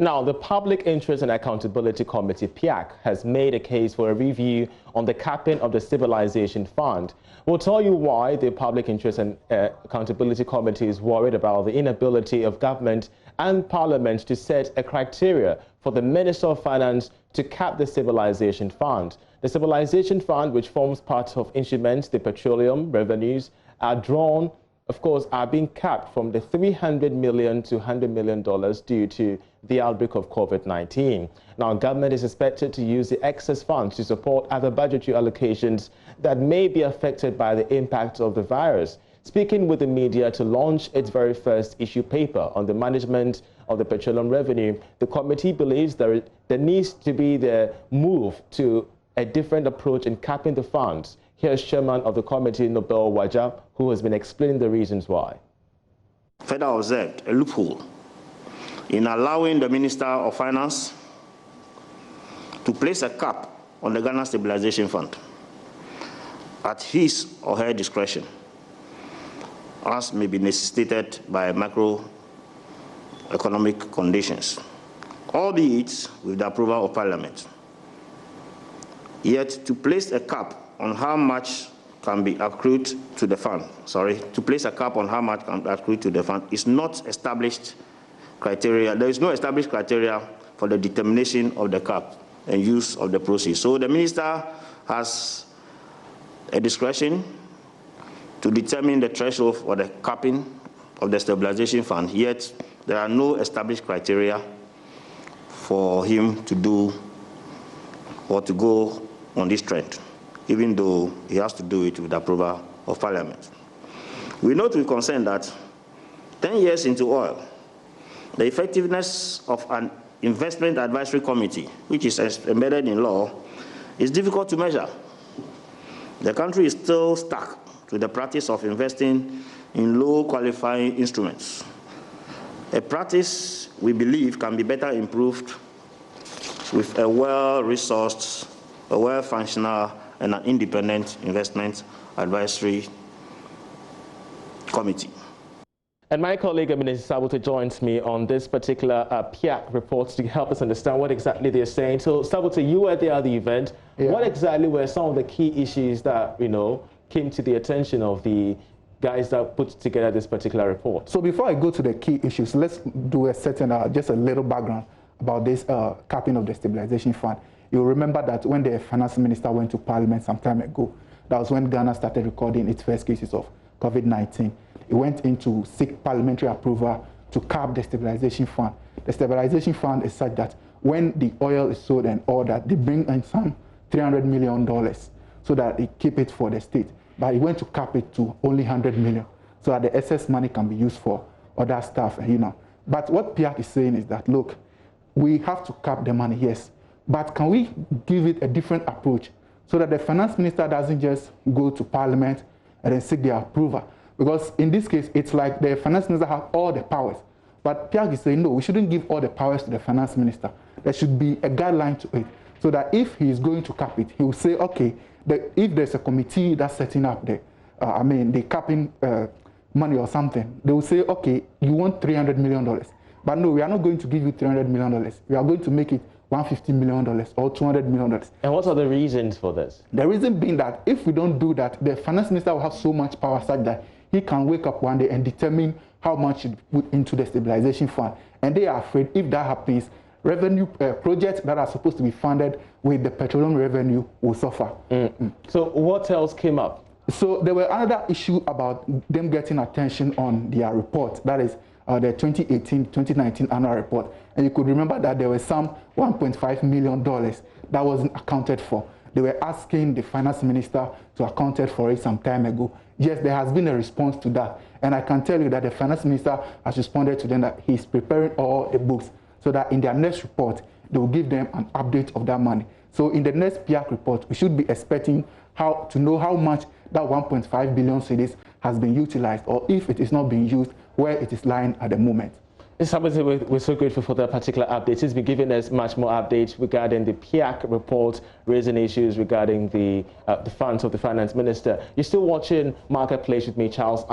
Now, the Public Interest and Accountability Committee, PIAC, has made a case for a review on the capping of the Stabilization Fund. We'll tell you why the Public Interest and Accountability Committee is worried about the inability of government and Parliament to set a criteria for the Minister of Finance to cap the Stabilization Fund. The Stabilization Fund, which forms part of instruments, the petroleum revenues, are being capped from the $300 million to $100 million due to the outbreak of COVID-19. Now, government is expected to use the excess funds to support other budgetary allocations that may be affected by the impact of the virus. Speaking with the media to launch its very first issue paper on the management of the petroleum revenue, the committee believes there needs to be the move to a different approach in capping the funds. Here's Chairman of the committee, Nobel Waja, who has been explaining the reasons why. FEDA observed a loophole in allowing the Minister of Finance to place a cap on the Ghana Stabilization Fund at his or her discretion, as may be necessitated by macroeconomic conditions, albeit with the approval of Parliament. Yet to place a cap on how much can be accrued to the fund, is not established criteria. There is no established criteria for the determination of the cap and use of the proceeds. So the minister has a discretion to determine the threshold for the capping of the stabilization fund, yet there are no established criteria for him to do or to go on this trend, even though he has to do it with the approval of Parliament. We note with concern that 10 years into oil, the effectiveness of an investment advisory committee, which is embedded in law, is difficult to measure. The country is still stuck to the practice of investing in low qualifying instruments, a practice we believe can be better improved with a well-resourced, a well-functional, and an independent investment advisory committee. And my colleague, Minister Sabuto, joins me on this particular PIAC report to help us understand what exactly they're saying. So, Sabuto, you were there at the event. Yeah. What exactly were some of the key issues that, came to the attention of the guys that put together this particular report? So, before I go to the key issues, let's do just a little background about this capping of the stabilization fund. You'll remember that when the finance minister went to Parliament some time ago, that was when Ghana started recording its first cases of COVID-19. It went in to seek parliamentary approval to cap the stabilization fund. The stabilization fund is such that when the oil is sold and all that, they bring in some $300 million so that they keep it for the state. But it went to cap it to only $100 million so that the excess money can be used for other stuff. But what PIAC is saying is that, look, we have to cap the money, yes, but can we give it a different approach so that the finance minister doesn't just go to Parliament and then seek their approval? Because in this case, it's like the finance minister has all the powers. But PIAC is saying, no, we shouldn't give all the powers to the finance minister. There should be a guideline to it, so that if he is going to cap it, he will say, okay, if there's a committee that's setting up the capping money or something, they will say, okay, you want $300 million. But no, we are not going to give you $300 million. We are going to make it $150 million or $200 million. And what are the reasons for this? The reason being that if we don't do that, the finance minister will have so much power such that he can wake up one day and determine how much to put into the stabilization fund. And they are afraid if that happens, revenue projects that are supposed to be funded with the petroleum revenue will suffer. So what else came up? So there were another issue about them getting attention on their report. That is the 2018-2019 annual report. And you could remember that there was some $1.5 million that wasn't accounted for. They were asking the finance minister to account for it some time ago. Yes, there has been a response to that. And I can tell you that the finance minister has responded to them that he's preparing all the books so that in their next report, they will give them an update of that money. So in the next PIAC report, we should be expecting to know how much that 1.5 billion cedis has been utilized, or if it is not being used, where it is lying at the moment. We're so grateful for that particular update. He's been giving us much more updates regarding the PIAC report, raising issues regarding the funds of the finance minister. You're still watching Marketplace with me, Charles.